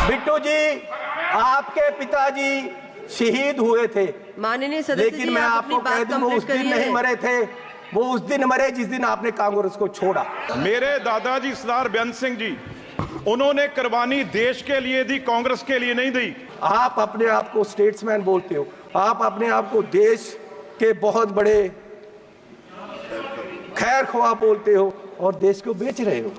बिट्टू जी, आपके पिताजी शहीद हुए थे, माननीय सदस्य लेकिन जी, मैं आप आपको अपनी कह बात दूं वो उस कंप्लीट दिन करिए। नहीं मरे थे, वो उस दिन मरे जिस दिन आपने कांग्रेस को छोड़ा। मेरे दादाजी सरदार बेअंत सिंह जी, उन्होंने कुर्बानी देश के लिए दी, कांग्रेस के लिए नहीं दी। आप अपने आप को स्टेट्समैन बोलते हो, आप अपने आप को देश के बहुत बड़े खैर ख्वाह बोलते हो और देश को बेच रहे हो।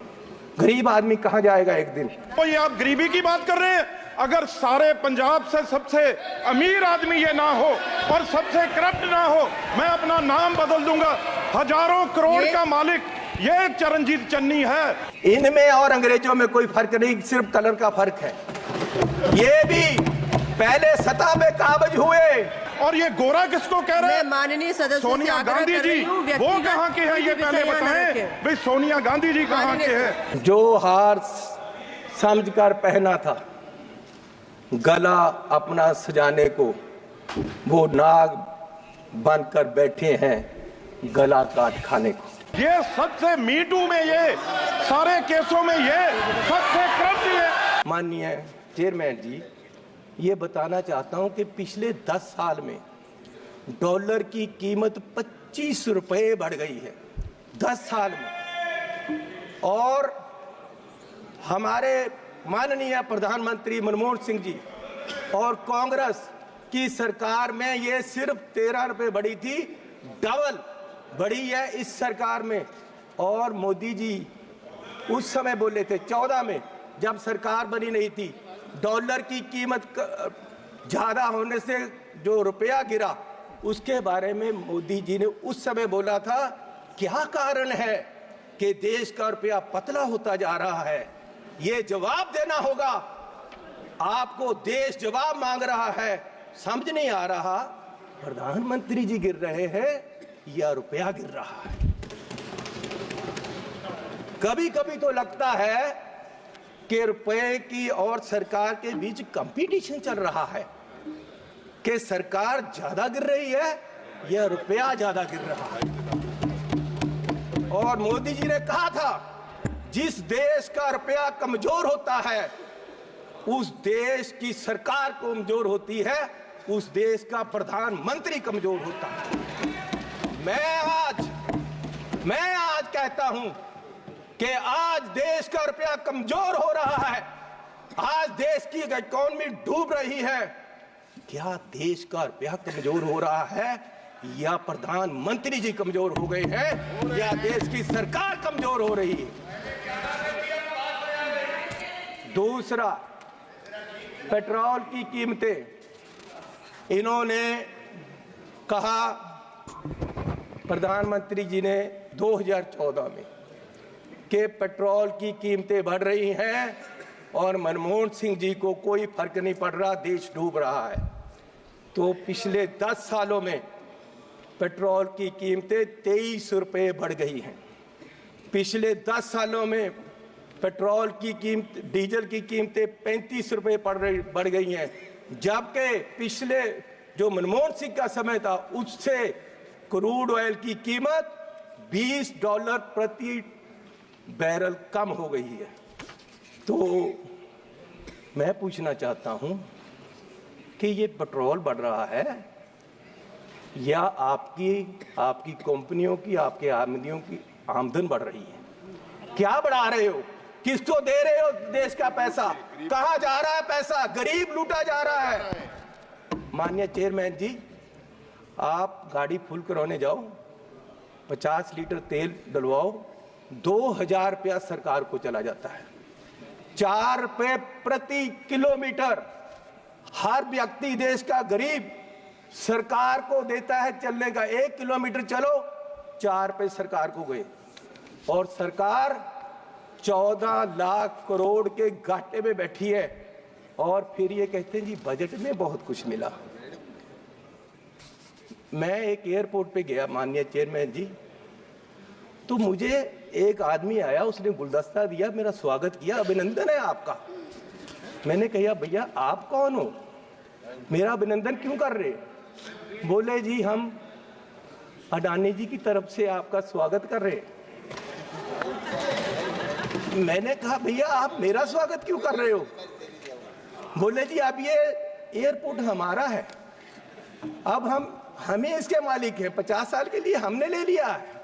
गरीब आदमी कहां जाएगा एक दिन? तो ये आप गरीबी की बात कर रहे हैं? अगर सारे पंजाब से सबसे अमीर आदमी ये ना हो और सबसे करप्ट ना हो, मैं अपना नाम बदल दूंगा। हजारों करोड़ का मालिक ये चरणजीत चन्नी है। इनमें और अंग्रेजों में कोई फर्क नहीं, सिर्फ कलर का फर्क है। ये भी पहले सत्ता में काबिज हुए। और ये गोरा किसको कह रहे हैं? मैं माननीय सदस्य से सोनिया आग्रह गांधी कर जी, रही हूं, वो व्यक्तिगत कहाँ के हैं ये किसी पहले विषय में न बताएं। रखें। भाई सोनिया गांधी जी कहाँ के हैं? जो हार समझकर पहना था गला अपना सजाने को, वो नाग बनकर बैठे हैं गला काट खाने को। ये सबसे मीटू में, ये सारे केसों में ये सबसे करप्ट ये। माननीय चेयरमैन जी, ये बताना चाहता हूं कि पिछले 10 साल में डॉलर की कीमत 25 रुपए बढ़ गई है, 10 साल में। और हमारे माननीय प्रधानमंत्री मनमोहन सिंह जी और कांग्रेस की सरकार में ये सिर्फ 13 रुपए बढ़ी थी, डबल बढ़ी है इस सरकार में। और मोदी जी उस समय बोले थे 14 में, जब सरकार बनी नहीं थी, डॉलर की कीमत ज्यादा होने से जो रुपया गिरा, उसके बारे में मोदी जी ने उस समय बोला था क्या कारण है कि देश का रुपया पतला होता जा रहा है। ये जवाब देना होगा आपको, देश जवाब मांग रहा है, समझ नहीं आ रहा प्रधानमंत्री जी गिर रहे हैं या रुपया गिर रहा है। कभी कभी तो लगता है कि रुपए की और सरकार के बीच कंपटीशन चल रहा है कि सरकार ज्यादा गिर रही है या रुपया ज्यादा गिर रहा है। और मोदी जी ने कहा था जिस देश का रुपया कमजोर होता है उस देश की सरकार कमजोर होती है, उस देश का प्रधानमंत्री कमजोर होता है। मैं आज कहता हूं कि आज देश का रुपया कमजोर हो रहा है, आज देश की इकोनॉमी डूब रही है। क्या देश का रुपया कमजोर हो रहा है या प्रधानमंत्री जी कमजोर हो गए हैं या देश की सरकार कमजोर हो रही है? दूसरा, पेट्रोल की कीमतें इन्होंने कहा, प्रधानमंत्री जी ने 2014 में कि पेट्रोल की कीमतें बढ़ रही हैं और मनमोहन सिंह जी को कोई फर्क नहीं पड़ रहा, देश डूब रहा है। तो पिछले 10 सालों में पेट्रोल की कीमतें 23 रुपए बढ़ गई हैं। पिछले 10 सालों में पेट्रोल की कीमत, डीजल की कीमतें 35 रुपए बढ़ गई हैं, जबकि पिछले जो मनमोहन सिंह का समय था उससे क्रूड ऑयल की कीमत $20 प्रति बैरल कम हो गई है। तो मैं पूछना चाहता हूं कि ये पेट्रोल बढ़ रहा है या आपकी कंपनियों की, आपके आमदनियों की आमदन बढ़ रही है? क्या बढ़ा रहे हो? किसको दे रहे हो देश का पैसा? कहां जा रहा है पैसा? गरीब लूटा जा रहा है। माननीय चेयरमैन जी, आप गाड़ी फुल कराने जाओ, 50 लीटर तेल डलवाओ, 2000 रुपया सरकार को चला जाता है। 4 रुपए प्रति किलोमीटर हर व्यक्ति, देश का गरीब सरकार को देता है चलने का। 1 किलोमीटर चलो 4 रुपए सरकार को गए, और सरकार 14 लाख करोड़ के घाटे में बैठी है। और फिर ये कहते हैं जी बजट में बहुत कुछ मिला। मैं एक एयरपोर्ट पे गया माननीय चेयरमैन जी, तो मुझे एक आदमी आया, उसने गुलदस्ता दिया, मेरा स्वागत किया, अभिनंदन है आपका। मैंने कहा भैया आप कौन हो, मेरा अभिनंदन क्यों कर रहे? बोले जी हम अडानी जी की तरफ से आपका स्वागत कर रहे। मैंने कहा भैया आप मेरा स्वागत क्यों कर रहे हो? बोले जी अब ये एयरपोर्ट हमारा है, अब हमें इसके मालिक हैं, 50 साल के लिए हमने ले लिया है।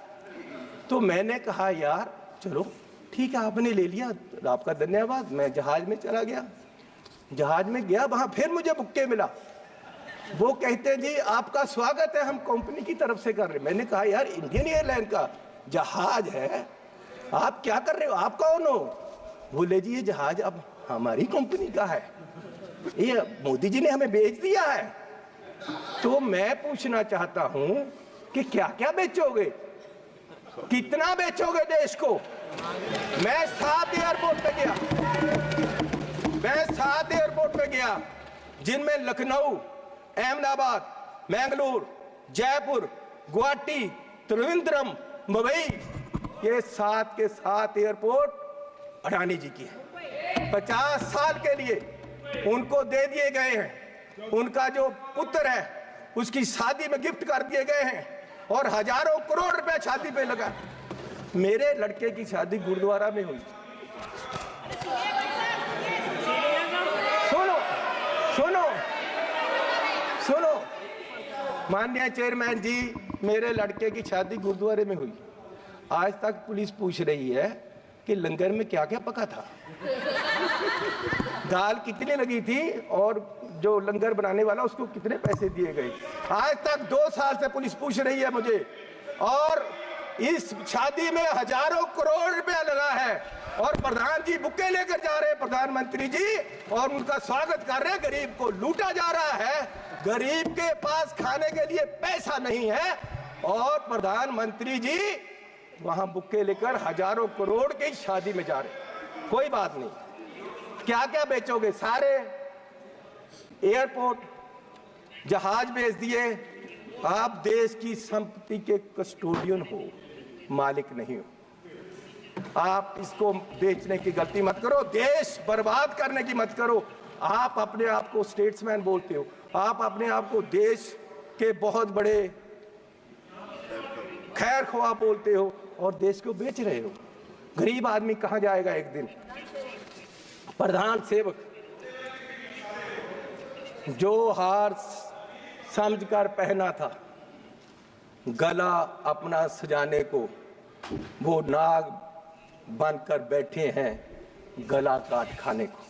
तो मैंने कहा यार चलो ठीक है, आपने ले लिया, आपका धन्यवाद। मैं जहाज में चला गया, जहाज में गया, वहां फिर मुझे बुक्के मिला। वो कहते हैं जी आपका स्वागत है, हम कंपनी की तरफ से कर रहे हैं। मैंने कहा यार इंडियन एयरलाइन का जहाज है, आप क्या कर रहे हो, आप कौन हो? बोले जी ये जहाज अब हमारी कंपनी का है, ये मोदी जी ने हमें बेच दिया है। तो मैं पूछना चाहता हूं कि क्या क्या बेचोगे, कितना बेचोगे देश को? मैं 7 एयरपोर्ट पे गया, मैं 7 एयरपोर्ट पे गया, जिनमें लखनऊ, अहमदाबाद, मैंगलोर, जयपुर, गुवाहाटी, त्रिवेंद्रम, मुंबई, ये 7 के 7 एयरपोर्ट अडानी जी की है। 50 साल के लिए उनको दे दिए गए हैं, उनका जो पुत्र है उसकी शादी में गिफ्ट कर दिए गए हैं, और हजारों करोड़ रुपए शादी पे लगा। मेरे लड़के की शादी गुरुद्वारा में हुई। सुनो सुनो सुनो, माननीय चेयरमैन जी, मेरे लड़के की शादी गुरुद्वारे में हुई। आज तक पुलिस पूछ रही है कि लंगर में क्या क्या पका था, दाल कितनी लगी थी, और जो लंगर बनाने वाला उसको कितने पैसे दिए गए। आज तक 2 साल से पुलिस पूछ रही है मुझे, और इस शादी में हजारों करोड़ रुपया लगा है, और प्रधान जी बुक्के लेकर जा रहे हैं, प्रधानमंत्री जी, और उनका स्वागत कर रहे हैं। गरीब को लूटा जा रहा है, गरीब के पास खाने के लिए पैसा नहीं है, और प्रधानमंत्री जी वहां बुक्के लेकर हजारों करोड़ की शादी में जा रहे। कोई बात नहीं, क्या क्या बेचोगे? सारे एयरपोर्ट, जहाज बेच दिए। आप देश की संपत्ति के कस्टोडियन हो, मालिक नहीं हो। आप इसको बेचने की गलती मत करो, देश बर्बाद करने की मत करो। आप अपने आप को स्टेट्समैन बोलते हो, आप अपने आप को देश के बहुत बड़े खैर ख्वाह बोलते हो, और देश को बेच रहे हो। गरीब आदमी कहां जाएगा एक दिन? प्रधान सेवक जो हार समझकर पहना था, गला अपना सजाने को, वो नाग बनकर बैठे हैं गला काट खाने को।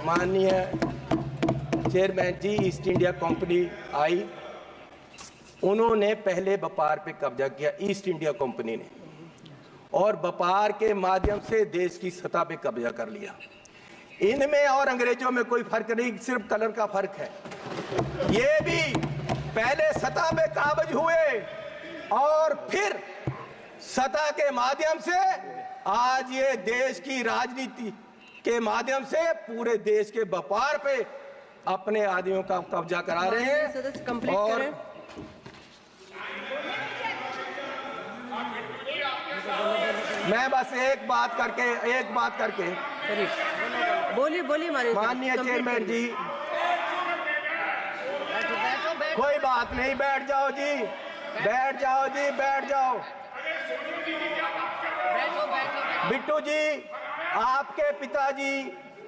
माननीय चेयरमैन जी, ईस्ट इंडिया कंपनी आई, उन्होंने पहले व्यापार पे कब्जा किया, ईस्ट इंडिया कंपनी ने, और व्यापार के माध्यम से देश की सतह पे कब्जा कर लिया। इनमें और अंग्रेजों में कोई फर्क नहीं, सिर्फ कलर का फर्क है। ये भी पहले सतह पे काबज हुए, और फिर सतह के माध्यम से आज ये देश की राजनीति के माध्यम से पूरे देश के व्यापार पे अपने आदमियों का कब्जा करा रहे हैं। और मैं बस एक बात करके बोलिए माननीय चेयरमैन जी, कोई बात नहीं, बैठ जाओ जी, बैठ जाओ जी, बैठ जाओ। बिट्टू जी, आपके पिताजी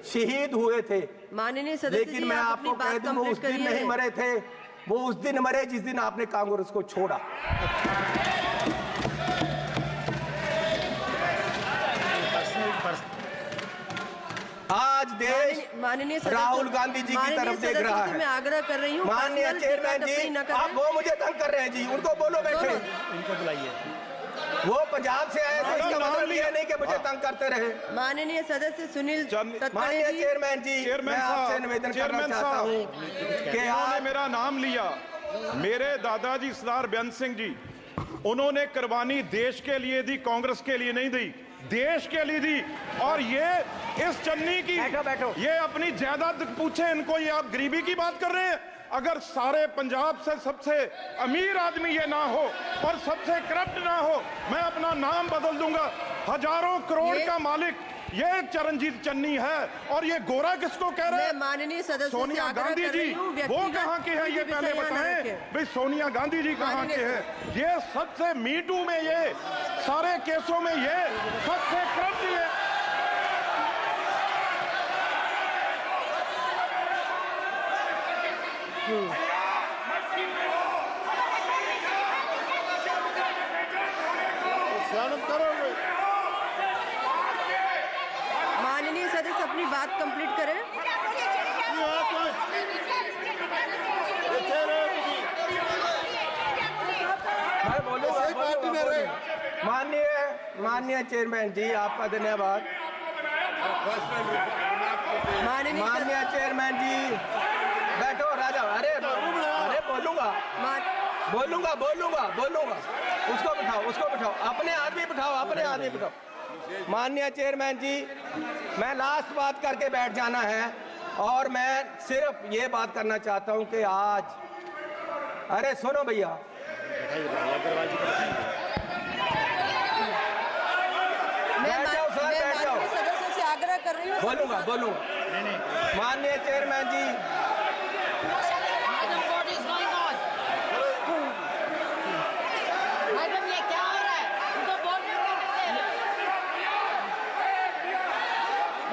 शहीद हुए थे, माननीय सदस्य, लेकिन मैं आपको कह दूं वो उस दिन नहीं मरे थे, वो उस दिन मरे जिस दिन आपने कांग्रेस को छोड़ा। आज देश राहुल गांधी जी की तरफ देख रहा है। मैं आग्रह कर रही हूँ, माननीय चेयरमैन जी, आप वो मुझे तंग कर रहे हैं जी, उनको बोलो बैठे, उनको बुलाइए। वो पंजाब से आए थे, इसका मतलब ये नहीं कि मुझे तंग करते रहे। माननीय सदस्य सुनील माननीय चेयरमैन जी, मैं आपसे निवेदन करना चाहता हूँ कि आपने मेरा नाम लिया। मेरे दादाजी सरदार बेअंत सिंह जी, उन्होंने कुर्बानी देश के लिए दी, कांग्रेस के लिए नहीं दी, देश के लिए दी। और ये इस चन्नी की बैठो। ये अपनी जायदाद पूछे इनको, ये आप गरीबी की बात कर रहे हैं। अगर सारे पंजाब से सबसे अमीर आदमी ये ना हो और सबसे करप्ट ना हो, मैं अपना नाम बदल दूंगा। हजारों करोड़ का मालिक ये चरणजीत चन्नी है, और ये गोरा किसको कह रहे हैं? माननीय सदस्य सोनिया गांधी जी, वो कहाँ के हैं ये पहले बताएं भाई। सोनिया गांधी जी कहाँ के हैं? ये सबसे मीटू में, ये सारे केसों में ये सबसे करप्ट, ये माननीय सदस्य अपनी बात कंप्लीट करें। मैं बोलूंगा। माननीय चेयरमैन जी, आपका धन्यवाद। माननीय चेयरमैन जी, बैठो राजा। अरे बोलूंगा। उसको बिठाओ। अपने आदमी बिठाओ। माननीय चेयरमैन जी, मैं लास्ट बात करके बैठ जाना है और मैं सिर्फ ये बात करना चाहता हूं कि आज, अरे सुनो भैया, मैं बैठ जाओ सर, बैठ जाओ। माननीय सदस्य से आग्रह कर रही हूँ। बोलूंगा। माननीय chairman ji, Madam, what is going on? Madam, ये क्या हो रहा है? उनको बोलने को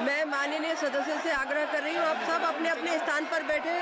मैं माननीय सदस्य से आग्रह कर रही हूँ, आप सब अपने अपने स्थान पर बैठे।